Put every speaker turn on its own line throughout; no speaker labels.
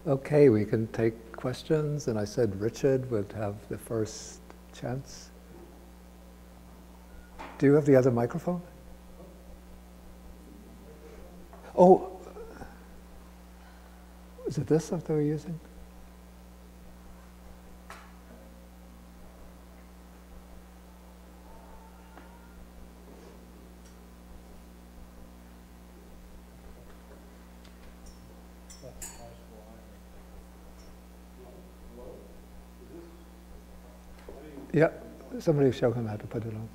Okay, we can take questions, and I said Richard would have the first chance. Do you have the other microphone? Oh, is it this that we're using? Yeah, somebody show him how to put it on.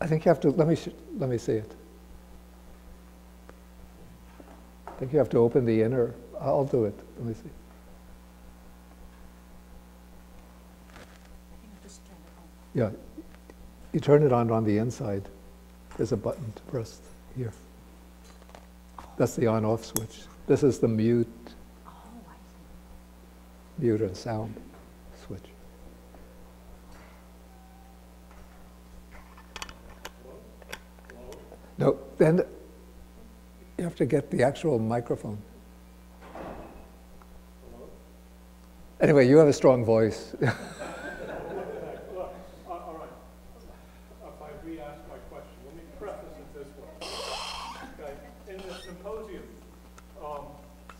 I think you have to, let me see it. I think you have to open the inner, I'll do it, let me see. Yeah, you turn it on the inside. There's a button to press here. That's the on-off switch. This is the mute and sound switch. No, then you have to get the actual microphone. Anyway, you have a strong voice.
All right. If I re-ask my question, let me preface it this way. Okay. In the symposium,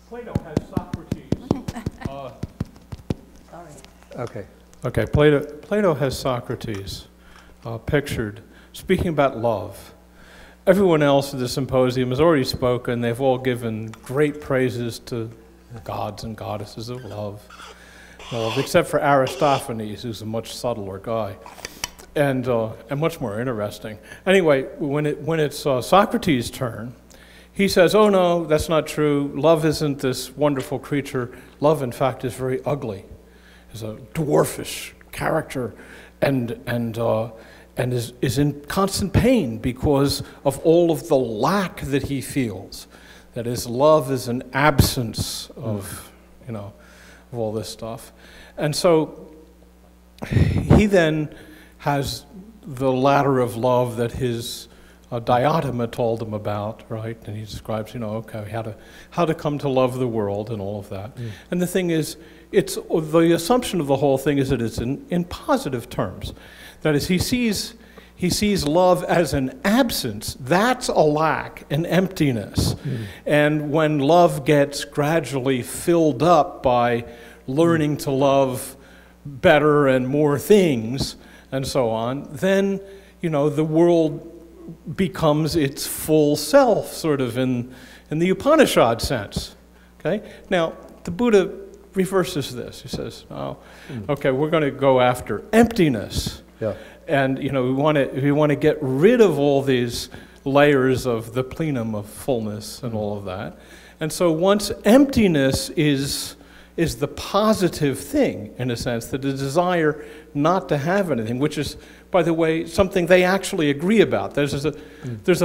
Plato has Socrates.
Okay.
Okay, Plato has Socrates pictured speaking about love. Everyone else at the symposium has already spoken. They've all given great praises to gods and goddesses of love, except for Aristophanes, who's a much subtler guy and much more interesting. Anyway, when it's Socrates' turn, he says, "Oh no, that's not true. Love isn't this wonderful creature. Love, in fact, is very ugly. Is a dwarfish character, and is in constant pain because of all of the lack that he feels. That is, love is an absence of, of all this stuff." And so he then has the ladder of love that his Diotima told him about, right? And he describes, okay, how to come to love the world and all of that. And the thing is, the assumption of the whole thing is that it's in positive terms. That is, he sees love as an absence. That's a lack, an emptiness. And when love gets gradually filled up by learning to love better and more things and so on, then, the world becomes its full self, sort of in the Upanishad sense. Okay? Now, the Buddha reverses this. He says, okay, we're going to go after emptiness.
Yeah.
And we want to get rid of all these layers of the plenum of fullness and all of that. And so once emptiness is the positive thing, in a sense, the desire not to have anything, which is, by the way, something they actually agree about. There's a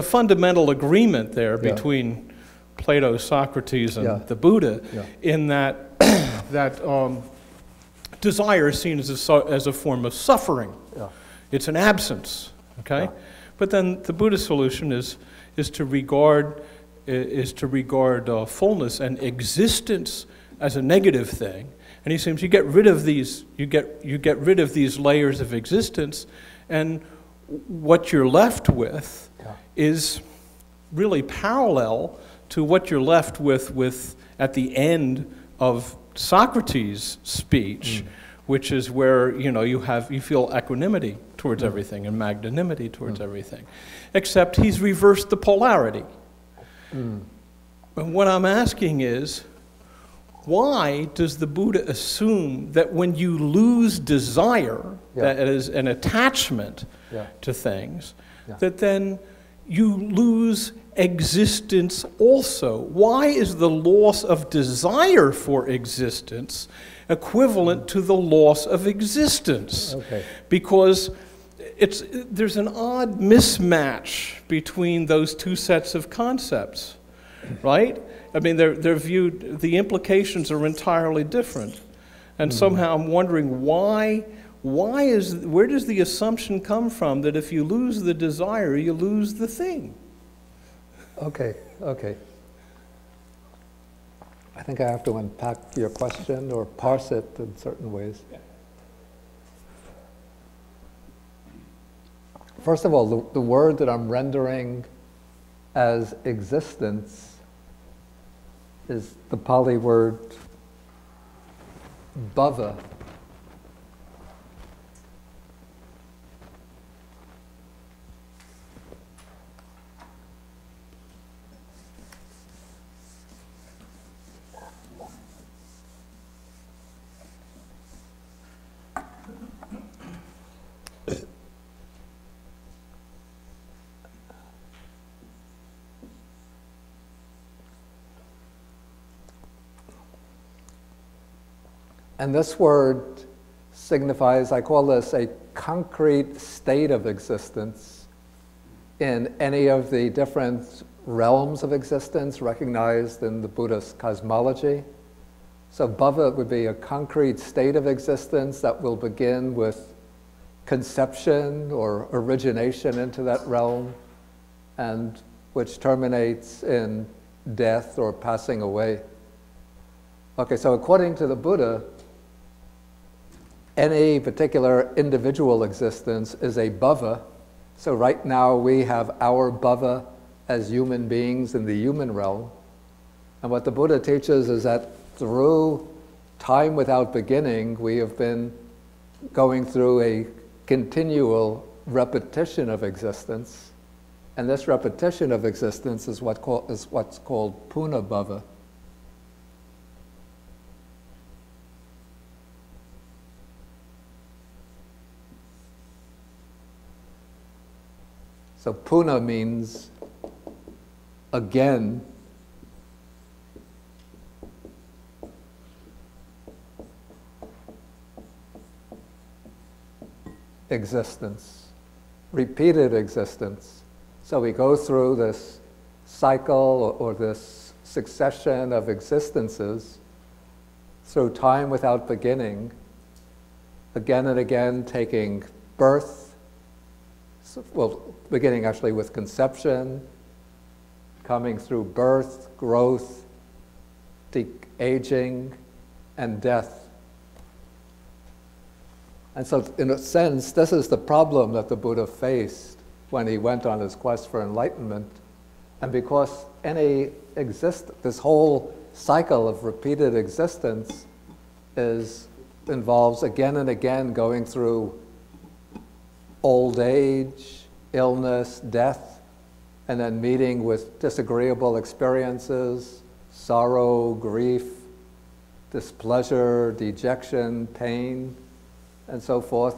fundamental agreement there between Plato, Socrates, and the Buddha, in that desire is seen as a form of suffering. It's an absence, okay? But then the Buddhist solution is to regard fullness and existence as a negative thing. And he seems you get rid of these layers of existence, and what you're left with is really parallel to what you're left with at the end of Socrates' speech, which is where you feel equanimity towards everything and magnanimity towards everything, except he's reversed the polarity. And what I'm asking is, why does the Buddha assume that when you lose desire, that is an attachment to things, that then you lose existence also? Why is the loss of desire for existence equivalent to the loss of existence?
Okay.
Because there's an odd mismatch between those two sets of concepts, right? I mean, they're viewed, the implications are entirely different. And somehow I'm wondering where does the assumption come from that if you lose the desire, you lose the thing?
Okay. I think I have to unpack your question or parse it in certain ways.
Yeah.
First of all, the word that I'm rendering as existence is the Pali word bhava. And this word signifies, I call this a concrete state of existence in any of the different realms of existence recognized in the Buddhist cosmology. So bhava would be a concrete state of existence that will begin with conception or origination into that realm, and which terminates in death or passing away. Okay, so according to the Buddha, any particular individual existence is a bhava. So right now we have our bhava as human beings in the human realm. And what the Buddha teaches is that through time without beginning, we have been going through a continual repetition of existence. And this repetition of existence is what's called puna bhava. So puna means again. Existence, repeated existence. So we go through this cycle or this succession of existences through time without beginning, again and again taking birth, well, beginning actually with conception, coming through birth, growth, aging, and death. And so, in a sense, this is the problem that the Buddha faced when he went on his quest for enlightenment. And because this whole cycle of repeated existence involves again and again going through old age, illness, death, and then meeting with disagreeable experiences, sorrow, grief, displeasure, dejection, pain, and so forth,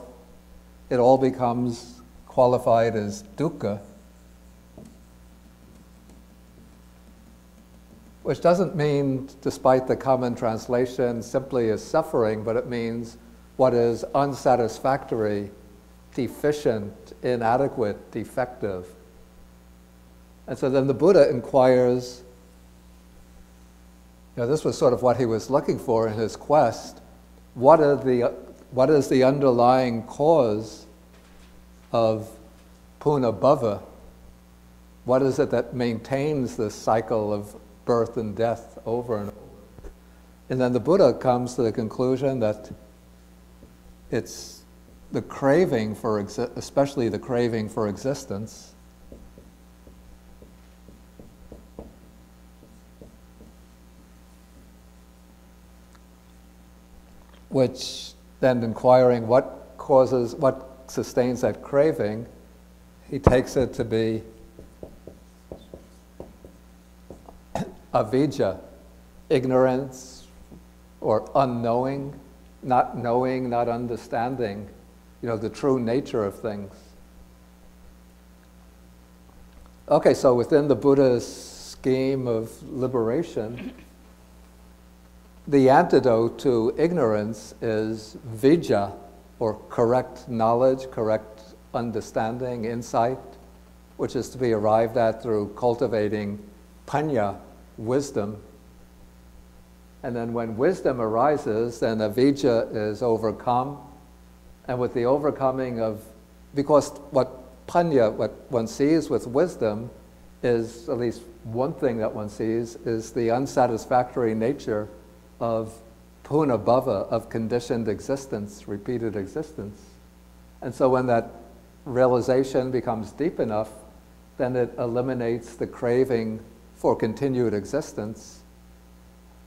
it all becomes qualified as dukkha, which doesn't mean, despite the common translation, simply as suffering, but it means what is unsatisfactory, deficient, inadequate, defective. And so then the Buddha inquires, this was sort of what he was looking for in his quest, what is the underlying cause of puna bhava? What is it that maintains this cycle of birth and death over and over? And then the Buddha comes to the conclusion that it's the craving for, especially the craving for existence, which then inquiring what sustains that craving, he takes it to be avijja, ignorance or unknowing, not knowing, not understanding, the true nature of things. Okay, so within the Buddha's scheme of liberation, the antidote to ignorance is vijja, or correct knowledge, correct understanding, insight, which is to be arrived at through cultivating panya, wisdom. And then when wisdom arises, then avijja is overcome. And with the overcoming of, because what one sees with wisdom is, at least one thing that one sees, is the unsatisfactory nature of punabhava, of conditioned existence, repeated existence. And so when that realization becomes deep enough, then it eliminates the craving for continued existence.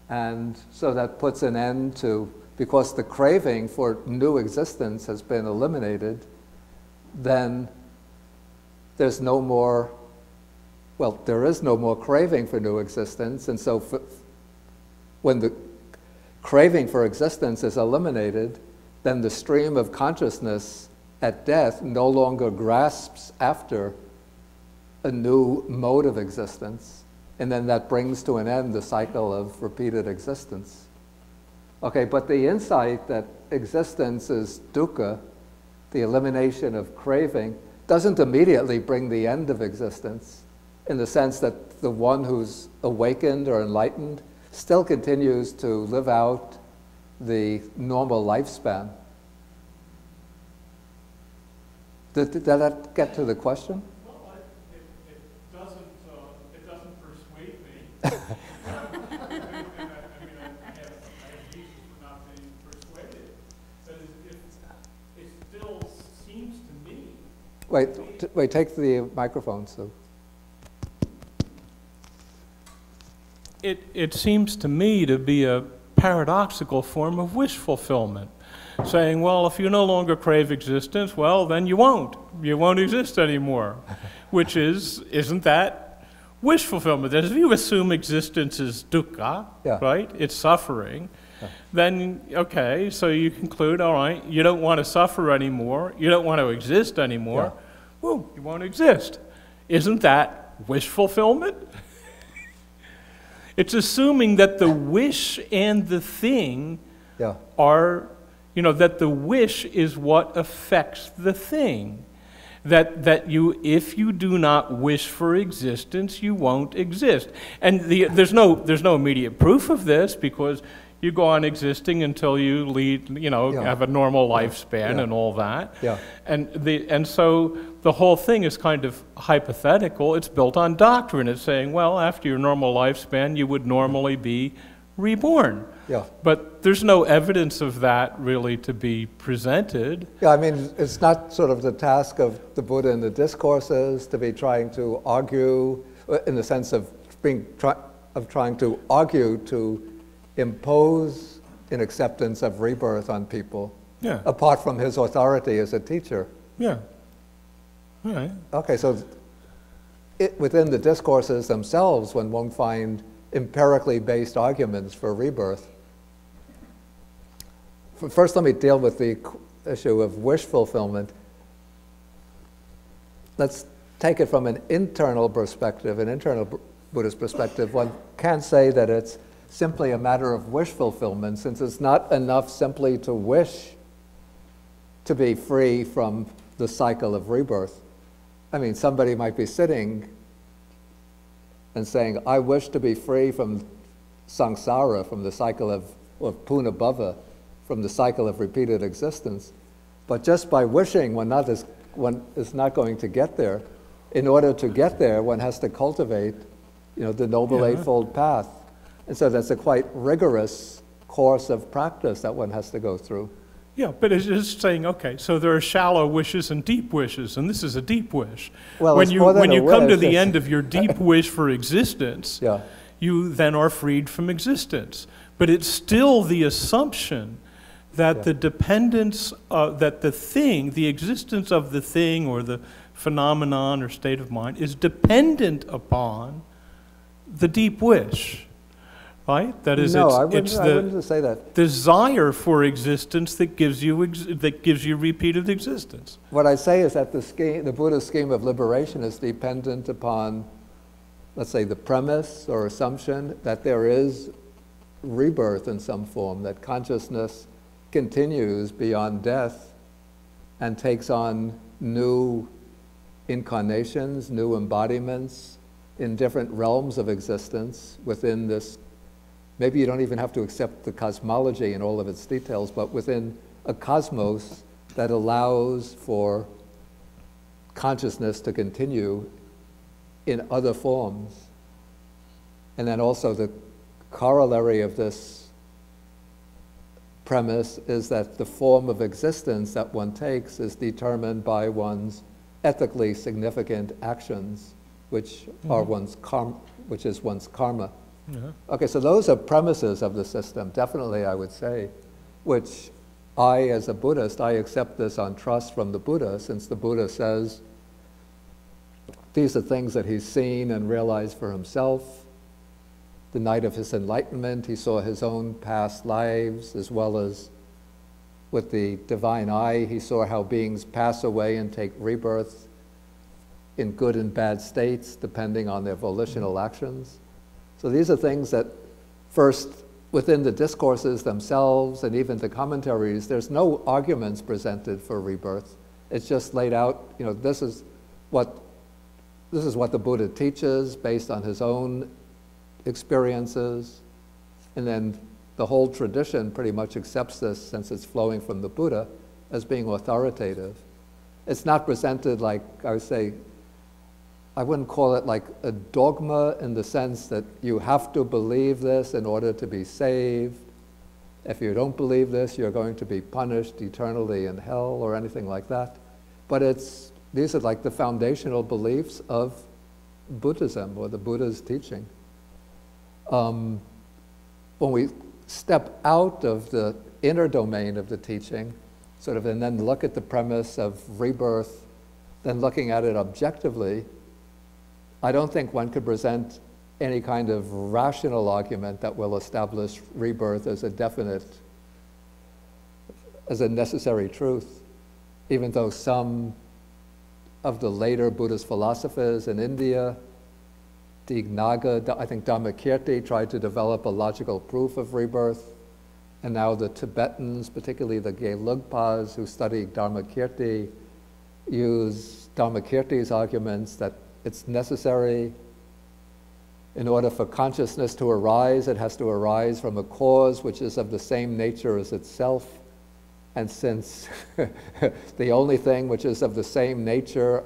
And so that puts an end to, because the craving for new existence has been eliminated, then there's no more, well, there is no more craving for new existence. And so when the craving for existence is eliminated, then the stream of consciousness at death no longer grasps after a new mode of existence. And then that brings to an end the cycle of repeated existence. Okay, but the insight that existence is dukkha, the elimination of craving, doesn't immediately bring the end of existence, in the sense that the one who's awakened or enlightened still continues to live out the normal lifespan. Did that get to the question?
Well, it doesn't persuade me. I have reasons for not being persuaded. But it still seems to me.
Wait, take the microphone, so.
It seems to me to be a paradoxical form of wish fulfillment. Saying, well, if you no longer crave existence, well, then you won't exist anymore. Which isn't that wish fulfillment? That is, if you assume existence is dukkha,
yeah.
right, it's suffering,
yeah.
Then, okay, so you conclude, all right, you don't want to suffer anymore, you don't want to exist anymore,
yeah.
Well, you won't exist. Isn't that wish fulfillment? It's assuming that the wish and the thing
yeah.
are, that the wish is what affects the thing. That you, if you do not wish for existence, you won't exist. And there's no immediate proof of this, because you go on existing until you lead,
yeah.
have a normal lifespan
yeah.
and all that.
Yeah.
And so the whole thing is kind of hypothetical. It's built on doctrine. It's saying, well, after your normal lifespan, you would normally be reborn.
Yeah.
But there's no evidence of that really to be presented.
Yeah, I mean, it's not sort of the task of the Buddha in the discourses to be trying to argue, in the sense of trying to argue to impose an acceptance of rebirth on people,
yeah.
apart from his authority as a teacher.
Yeah. All right.
Okay, so within the discourses themselves, one won't find empirically based arguments for rebirth. First, let me deal with the issue of wish fulfillment. Let's take it from an internal perspective, an internal Buddhist perspective. One can't say that it's simply a matter of wish fulfillment, since it's not enough simply to wish to be free from the cycle of rebirth. I mean, somebody might be sitting and saying, I wish to be free from samsara, from the cycle of punabhava, from the cycle of repeated existence. But just by wishing, one is not going to get there. In order to get there, one has to cultivate, the Noble
yeah.
Eightfold Path. And so that's a quite rigorous course of practice that one has to go through.
Yeah, but it's just saying, okay, so there are shallow wishes and deep wishes, and this is a deep wish.
Well,
when you come to the
it's
end of your deep wish for existence,
yeah.
you then are freed from existence. But it's still the assumption that
yeah.
the dependence, that the thing, the existence of the thing or the phenomenon or state of mind is dependent upon the deep wish. Right? That is,
no,
it's
I wouldn't say that.
desire for existence that gives you repeated existence.
What I say is that the Buddha's scheme of liberation is dependent upon, let's say, the premise or assumption that there is rebirth in some form, that consciousness continues beyond death and takes on new incarnations, new embodiments in different realms of existence within this. Maybe you don't even have to accept the cosmology in all of its details, but within a cosmos that allows for consciousness to continue in other forms. And then also the corollary of this premise is that the form of existence that one takes is determined by one's ethically significant actions, which are one's which is one's karma. Okay, so those are premises of the system, definitely, I would say, which I, as a Buddhist, I accept this on trust from the Buddha, since the Buddha says these are things that he's seen and realized for himself. The night of his enlightenment, he saw his own past lives, as well as with the divine eye, he saw how beings pass away and take rebirth in good and bad states, depending on their volitional actions. So these are things that, first, within the discourses themselves and even the commentaries, there's no arguments presented for rebirth. It's just laid out, you know, this is what the Buddha teaches based on his own experiences, and then the whole tradition pretty much accepts this, since it's flowing from the Buddha, as being authoritative. It's not presented like, I would say, I wouldn't call it like a dogma in the sense that you have to believe this in order to be saved. If you don't believe this, you're going to be punished eternally in hell or anything like that. But these are like the foundational beliefs of Buddhism, or the Buddha's teaching. When we step out of the inner domain of the teaching, sort of, and then look at the premise of rebirth, then looking at it objectively, I don't think one could present any kind of rational argument that will establish rebirth as a definite, as a necessary truth, even though some of the later Buddhist philosophers in India, Dignaga, I think Dhammakirti, tried to develop a logical proof of rebirth, and now the Tibetans, particularly the Gelugpas who study Dhammakirti, use Dhammakirti's arguments that it's necessary in order for consciousness to arise. It has to arise from a cause which is of the same nature as itself. And since the only thing which is of the same nature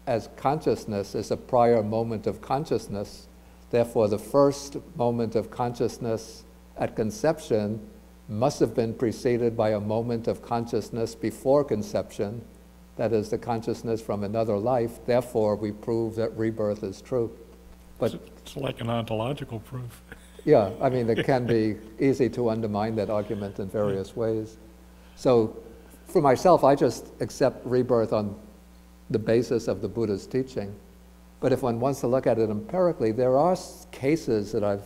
as consciousness is a prior moment of consciousness, therefore the first moment of consciousness at conception must have been preceded by a moment of consciousness before conception, that is, the consciousness from another life. Therefore, we prove that rebirth is true. But
it's like an ontological proof.
Yeah, I mean, it can be easy to undermine that argument in various ways. So, for myself, I just accept rebirth on the basis of the Buddha's teaching. But if one wants to look at it empirically, there are cases that I've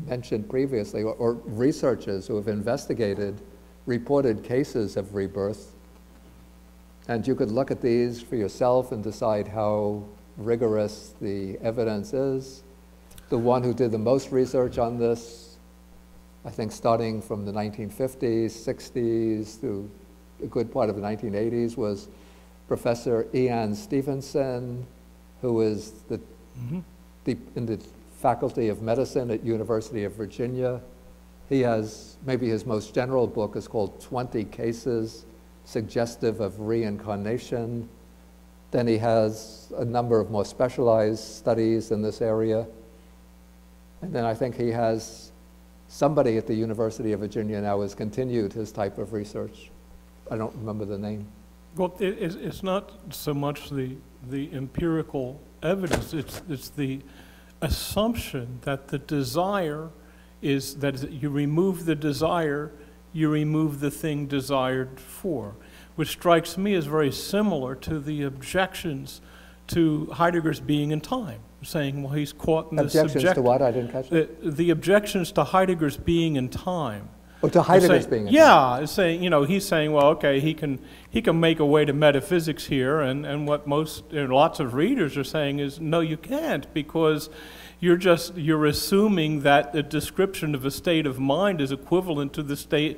mentioned previously, or researchers who have investigated reported cases of rebirth. And you could look at these for yourself and decide how rigorous the evidence is. The one who did the most research on this, I think starting from the 1950s, 60s, through a good part of the 1980s, was Professor Ian Stevenson, who is in the Faculty of Medicine at University of Virginia. He has, maybe his most general book is called 20 Cases Suggestive of Reincarnation. Then he has a number of more specialized studies in this area. And then I think he has somebody at the University of Virginia now has continued his type of research. I don't remember the name.
Well, it's not so much the empirical evidence, it's the assumption that the desire is, that you remove the desire, you remove the thing desired for, which strikes me as very similar to the objections to Heidegger's being in time, saying, well, he's caught in this
objections to what? I didn't catch it.
The objections to Heidegger's being in time.
Oh, to Heidegger's being in time.
Yeah, it's saying, you know, he's saying, well, okay, he can make a way to metaphysics here, and what lots of readers are saying is, no, you can't, because you're assuming that the description of a state of mind is equivalent to the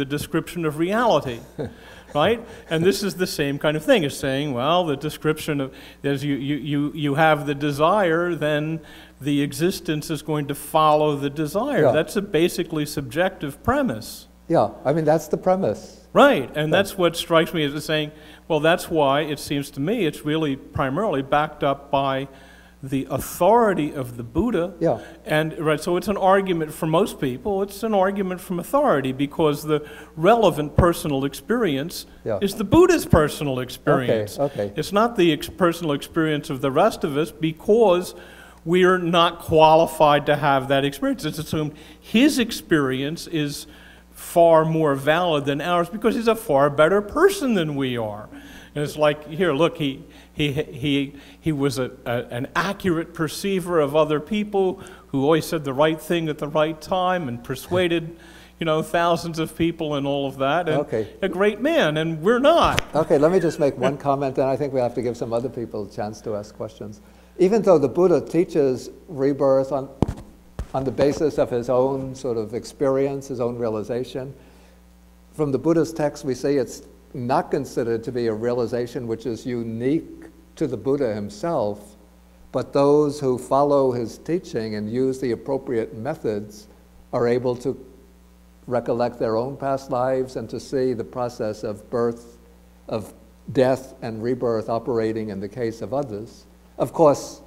description of reality, right? And this is the same kind of thing. It's saying, well, the description of, as you have the desire, then the existence is going to follow the desire. Yeah. That's a basically subjective premise.
Yeah, I mean, that's the premise.
Right, and that's what strikes me as saying, well, that's why it seems to me it's really primarily backed up by the authority of the Buddha.
Yeah.
And right, so it's an argument for most people, it's an argument from authority because the relevant personal experience is the Buddha's personal experience.
Okay.
It's not the personal experience of the rest of us because we're not qualified to have that experience. It's assumed his experience is far more valid than ours because he's a far better person than we are. And it's like, here, look, he was an accurate perceiver of other people who always said the right thing at the right time and persuaded, thousands of people and all of that. And a great man, and we're not.
Okay, let me just make one comment, and I think we have to give some other people a chance to ask questions. Even though the Buddha teaches rebirth on the basis of his own sort of experience, his own realization, from the Buddha's text we see it's not considered to be a realization which is unique to the Buddha himself, but those who follow his teaching and use the appropriate methods are able to recollect their own past lives and to see the process of birth, of death and rebirth operating in the case of others. Of course,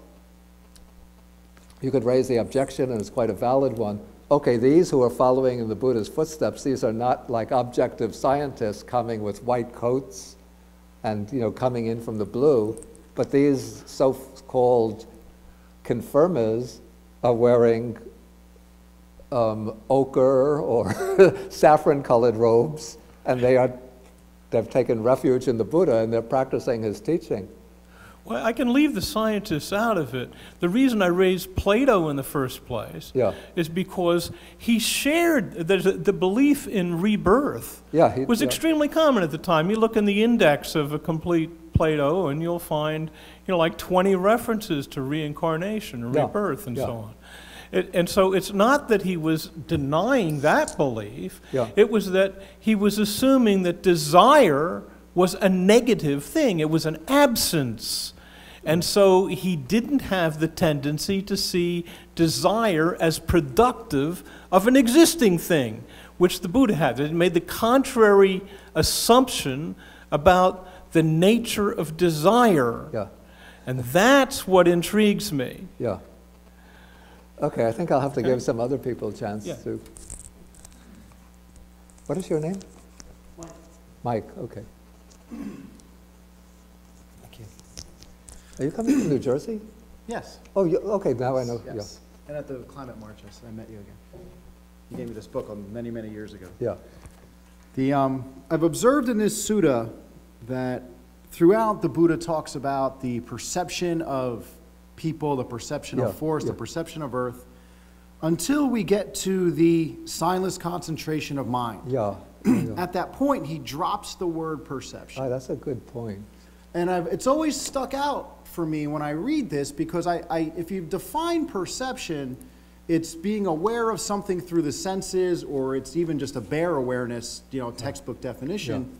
you could raise the objection, and it's quite a valid one. Okay, these who are following in the Buddha's footsteps, these are not like objective scientists coming with white coats and coming in from the blue, but these so-called confirmers are wearing ochre or saffron-colored robes, and they've taken refuge in the Buddha, and they're practicing his teaching.
Well, I can leave the scientists out of it. The reason I raised Plato in the first place is because he shared the belief in rebirth was extremely common at the time. You look in the index of a complete Plato and you'll find like 20 references to reincarnation and rebirth and so on. And so it's not that he was denying that belief. It was that he was assuming that desire was a negative thing. It was an absence. And so he didn't have the tendency to see desire as productive of an existing thing, which the Buddha had. It made the contrary assumption about the nature of desire. And that's what intrigues me.
Okay, I think I'll have to give some other people a chance to. What is your name? Mike, okay.
Thank you.
Are you coming from New Jersey?
Yes.
Oh, okay, now I know.
Yes. And at the climate marches, I met you again. You gave me this book many, many years ago. I've observed in this sutta that throughout the Buddha talks about the perception of people, the perception of force, the perception of earth, until we get to the signless concentration of mind. At that point, he drops the word perception.
That's a good point.
And it's always stuck out for me when I read this because if you define perception, it's being aware of something through the senses, or it's even just a bare awareness, textbook definition.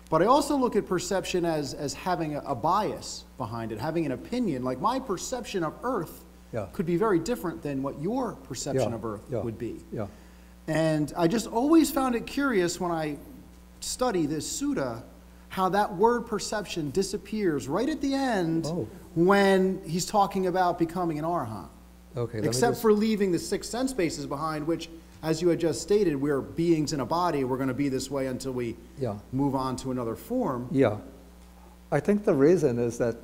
But I also look at perception as having a bias behind it, having an opinion. Like my perception of Earth could be very different than what your perception of Earth would be. And I just always found it curious when I study this sutta, how that word perception disappears right at the end when he's talking about becoming an arahant. Except for leaving the 6 sense bases behind, which, as you had just stated, we're beings in a body. We're going to be this way until we move on to another form.
I think the reason is that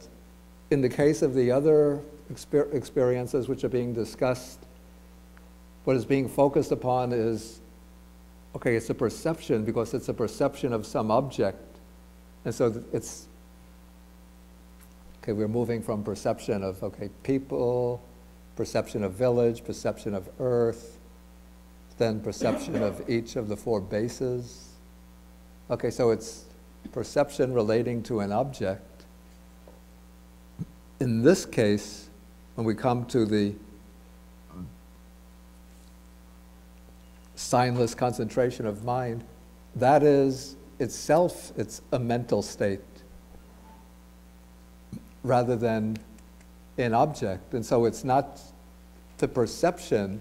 in the case of the other experiences which are being discussed, what is being focused upon is, okay, it's a perception because it's a perception of some object. And so it's, okay, we're moving from perception of, people, perception of village, perception of earth, then perception of each of the 4 bases. Okay, so it's perception relating to an object. In this case, when we come to the signless concentration of mind, that is itself, it's a mental state rather than an object. And so it's not the perception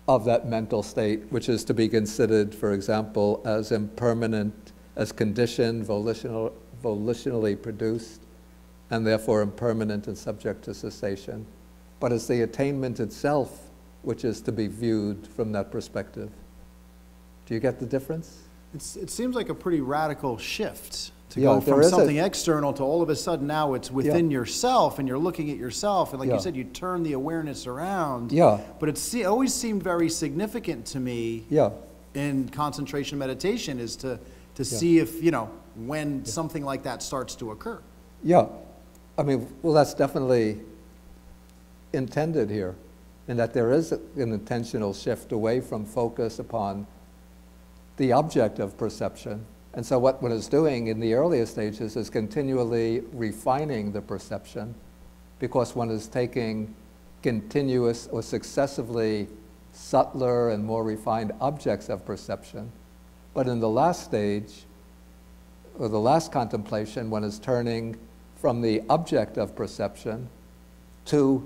of that mental state, which is to be considered, for example, as impermanent, as conditioned, volitionally produced, and therefore impermanent and subject to cessation. But it's the attainment itself which is to be viewed from that perspective. Do you get the difference?
It seems like a pretty radical shift to
Yeah,
go from
there is
something external to all of a sudden now it's within
Yeah.
yourself and you're looking at yourself. And like
Yeah.
you said, you turn the awareness around.
Yeah,
But it always seemed very significant to me
yeah,
in concentration meditation is to see if, when something like that starts to occur.
yeah. I mean, well, that's definitely intended here, in that there is an intentional shift away from focus upon the object of perception. And so what one is doing in the earlier stages is continually refining the perception, because one is taking continuous or successively subtler and more refined objects of perception. But in the last stage, or the last contemplation, one is turning from the object of perception to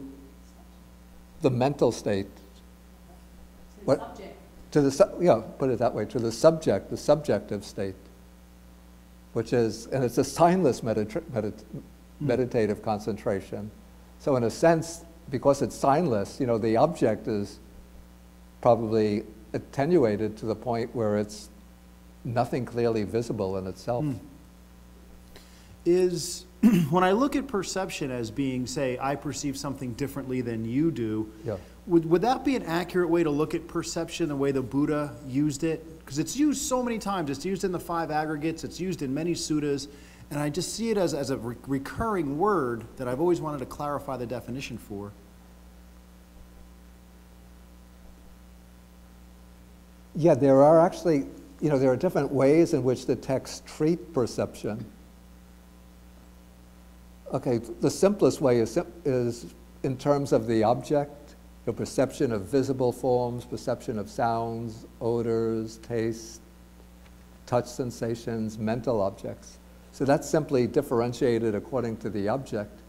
the mental state. What?
Subject.
To the put it that way, to the subject, the subjective state, which is, and it's a signless meditative concentration. So in a sense, because it's signless, the object is probably attenuated to the point where it's nothing clearly visible in itself.
When I look at perception as being, say, I perceive something differently than you do,
Yeah.
would that be an accurate way to look at perception the way the Buddha used it? Because it's used so many times. It's used in the 5 aggregates. It's used in many suttas. And I just see it as a recurring word that I've always wanted to clarify the definition for.
Yeah, there are actually, there are different ways in which the texts treat perception. Okay, the simplest way is in terms of the object, the perception of visible forms, perception of sounds, odors, taste, touch sensations, mental objects. So that's simply differentiated according to the object.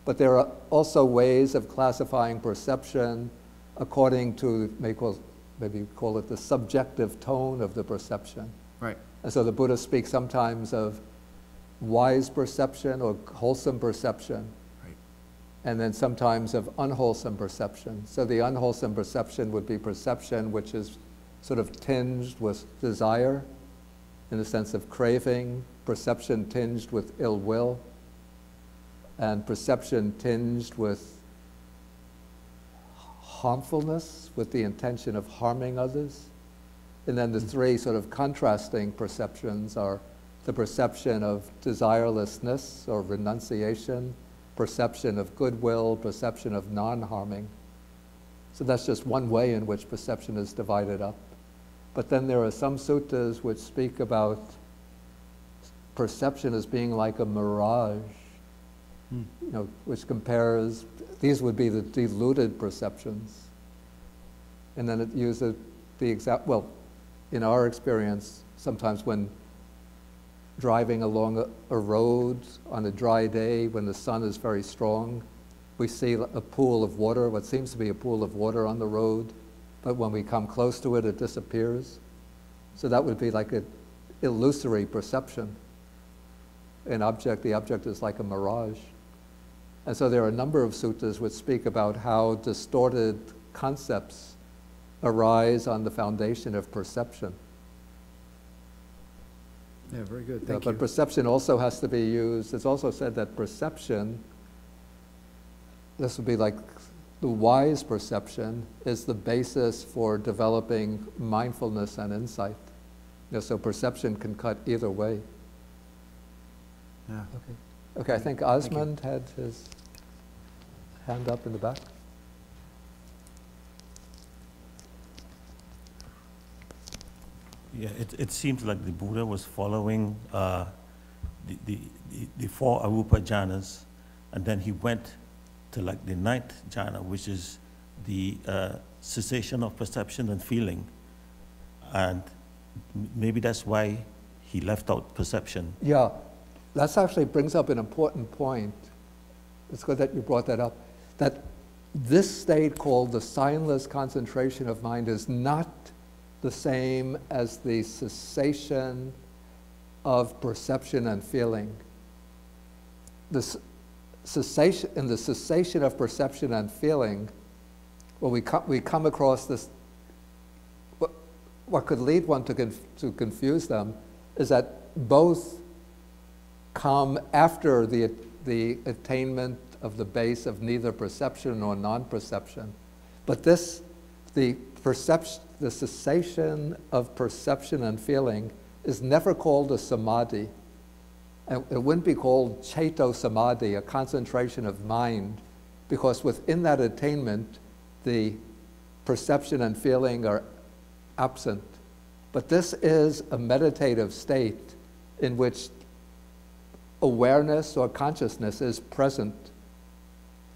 But there are also ways of classifying perception according to, maybe call it the subjective tone of the perception.
Right.
And so the Buddha speaks sometimes of wise perception or wholesome perception,
Right.
and then sometimes of unwholesome perception. So the unwholesome perception would be perception which is sort of tinged with desire, in the sense of craving, perception tinged with ill will, and perception tinged with harmfulness, with the intention of harming others. And then the 3 sort of contrasting perceptions are the perception of desirelessness or renunciation, perception of goodwill, perception of non-harming. So that's just one way in which perception is divided up. But then there are some suttas which speak about perception as being like a mirage, which compares, these would be the deluded perceptions. And then it uses the exact, well, in our experience, sometimes when driving along a road on a dry day when the sun is very strong, we see a pool of water, what seems to be a pool of water on the road, but when we come close to it, it disappears. So that would be like an illusory perception. The object is like a mirage. And so there are a number of suttas which speak about how distorted concepts arise on the foundation of perception.
Yeah, very good.
But perception also has to be used. It's also said that perception, this would be like the wise perception, is the basis for developing mindfulness and insight. So perception can cut either way.
Yeah.
Okay, I think Osmond had his hand up in the back.
Yeah, it seems like the Buddha was following the 4 arupa jhanas, and then he went to like the 9th jhana, which is the cessation of perception and feeling. And maybe that's why he left out perception.
Yeah, that actually brings up an important point. It's good that you brought that up. That this state called the signless concentration of mind is not the same as the cessation of perception and feeling. In the cessation of perception and feeling, well, we come across this, what could lead one to confuse them is that both come after the attainment of the base of neither perception nor non-perception. But the cessation of perception and feeling is never called a samadhi. And it wouldn't be called ceto samadhi, a concentration of mind, because within that attainment, the perception and feeling are absent. But this is a meditative state in which awareness or consciousness is present.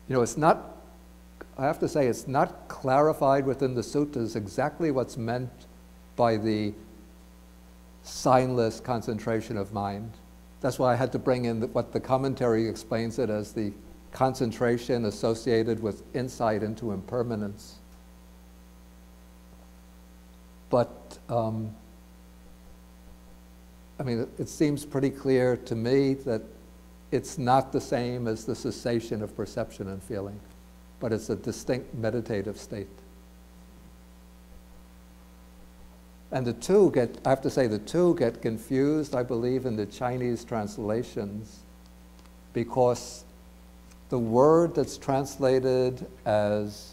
You know, it's not, I have to say, it's not clarified within the suttas exactly what's meant by the signless concentration of mind. That's why I had to bring in what the commentary explains it as the concentration associated with insight into impermanence. But, I mean, it seems pretty clear to me that it's not the same as the cessation of perception and feeling, but it's a distinct meditative state. And the two get, I have to say, the two get confused, I believe, in the Chinese translations, because the word that's translated as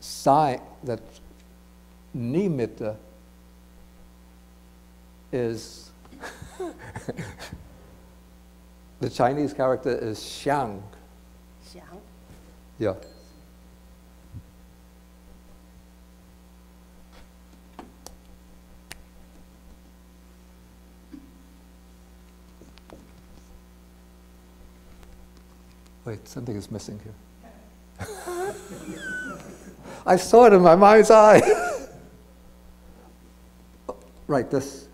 sign, that nimitta, is the Chinese character is xiang.
Xiang.
Yeah. Wait, something is missing here. I saw it in my mind's eye. Right, this.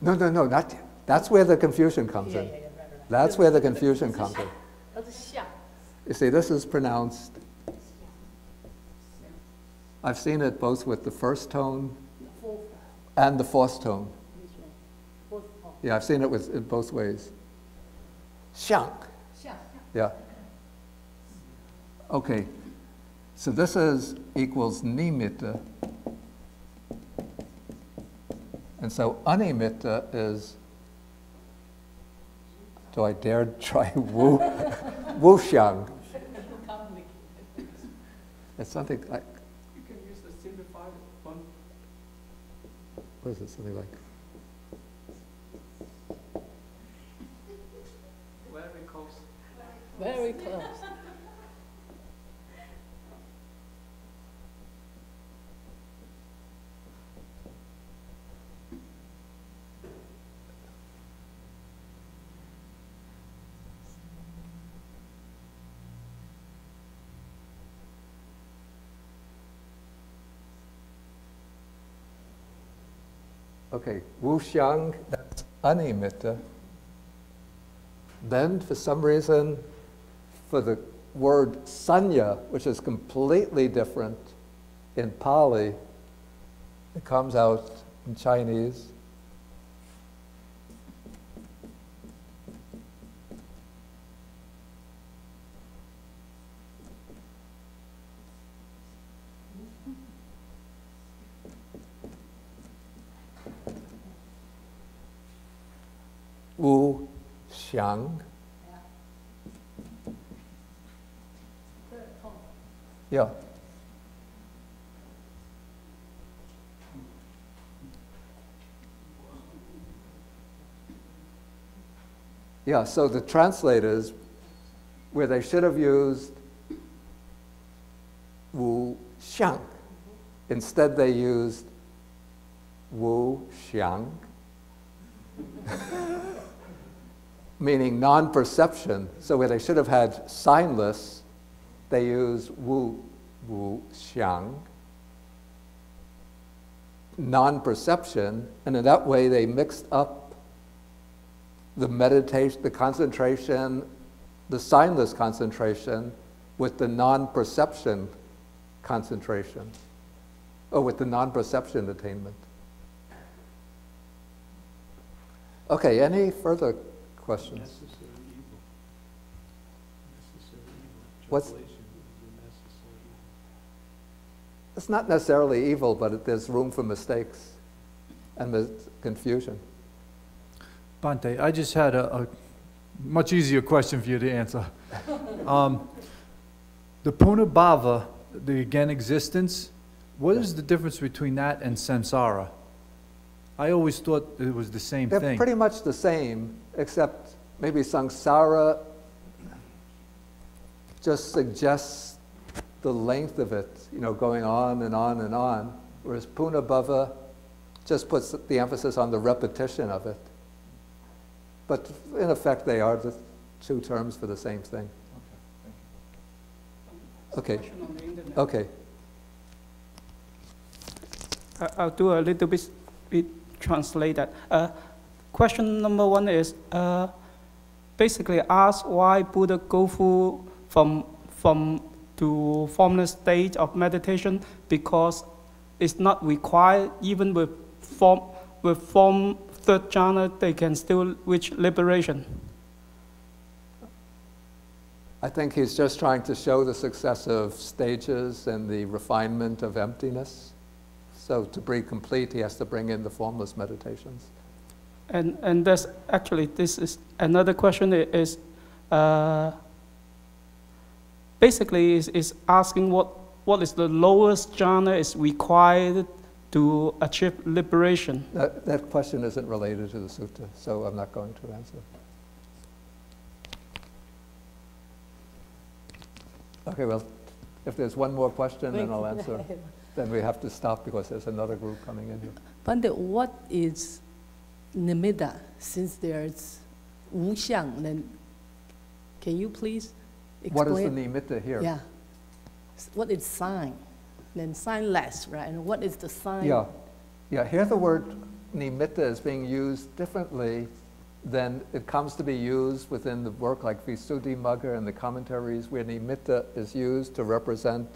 No, not yet. That's where the confusion comes in.
Right.
That's where the confusion comes in. You see, this is pronounced. I've seen it both with the first tone and the fourth tone. Yeah, I've seen it in both ways. Xiang. Yeah. Okay. So this is equals nimitta. And so unimitta is, do I dare try wu xiang? It's something like,
You can use the simplified one.
what is it, something like?
Very close.
Very close.
Okay, wu xiang, that's unimitta. Then, for some reason, for the word sanya, which is completely different in Pali, it comes out in Chinese. Wu xiang. Yeah. Yeah, so the translators, where they should have used wu xiang, instead they used wu xiang, meaning non-perception. So where they should have had signless, they use wu xiang. non-perception, and in that way they mixed up the meditation, the concentration, the signless concentration with the non-perception concentration, or with the non-perception attainment. Okay, any further questions?
Necessary evil. Necessary evil.
What's-
Translation is a necessary evil.
It's not necessarily evil, but there's room for mistakes and confusion.
Bhante, I just had a much easier question for you to answer. The punabhava, the again existence, what is the difference between that and samsara? I always thought it was the same
They're
thing.
pretty much the same, except maybe samsara just suggests the length of it, going on and on and on, whereas punabhava just puts the emphasis on the repetition of it. But in effect, they are the two terms for the same thing. Okay. Okay.
I'll do a little bit translate that. Question number one is basically ask why Buddha go through from to formless state of meditation, because it's not required. Even with form third jhana, they can still reach liberation.
I think he's just trying to show the successive stages and the refinement of emptiness. So to be complete, he has to bring in the formless meditations.
And that's actually, this is another question is basically is asking what is the lowest jhana is required to achieve liberation.
That question isn't related to the sutta, so I'm not going to answer. Okay, well, if there's one more question, then I'll answer. Then we have to stop because there's another group coming in here.
Bhante, what is nimitta? Since there's wu xiang, then can you please explain?
What is the nimitta here?
Yeah. What is sign? Then signless, right? And what is the sign?
Yeah. Here the word nimitta is being used differently than it comes to be used within the work like Visuddhimagga and the commentaries, where nimitta is used to represent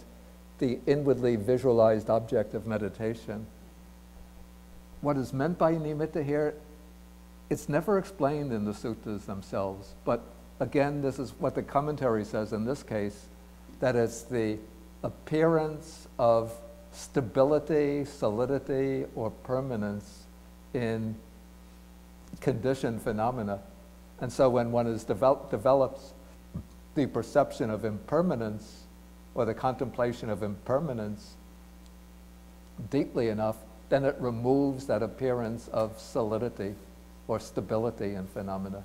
the inwardly visualized object of meditation. What is meant by nimitta here, it's never explained in the suttas themselves, but again, this is what the commentary says in this case, that it's the appearance of stability, solidity, or permanence in conditioned phenomena. And so when one develops the perception of impermanence or the contemplation of impermanence deeply enough, then it removes that appearance of solidity or stability in phenomena.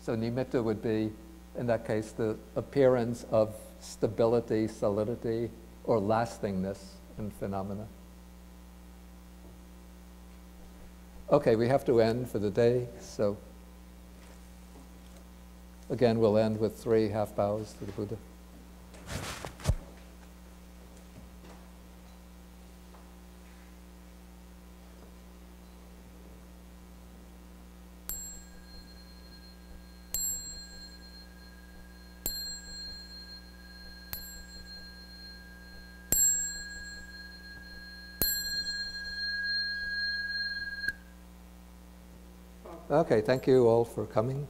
So nimitta would be, in that case, the appearance of stability, solidity, or lastingness in phenomena. Okay, we have to end for the day, so again, we'll end with 3 half bows to the Buddha. Okay, thank you all for coming.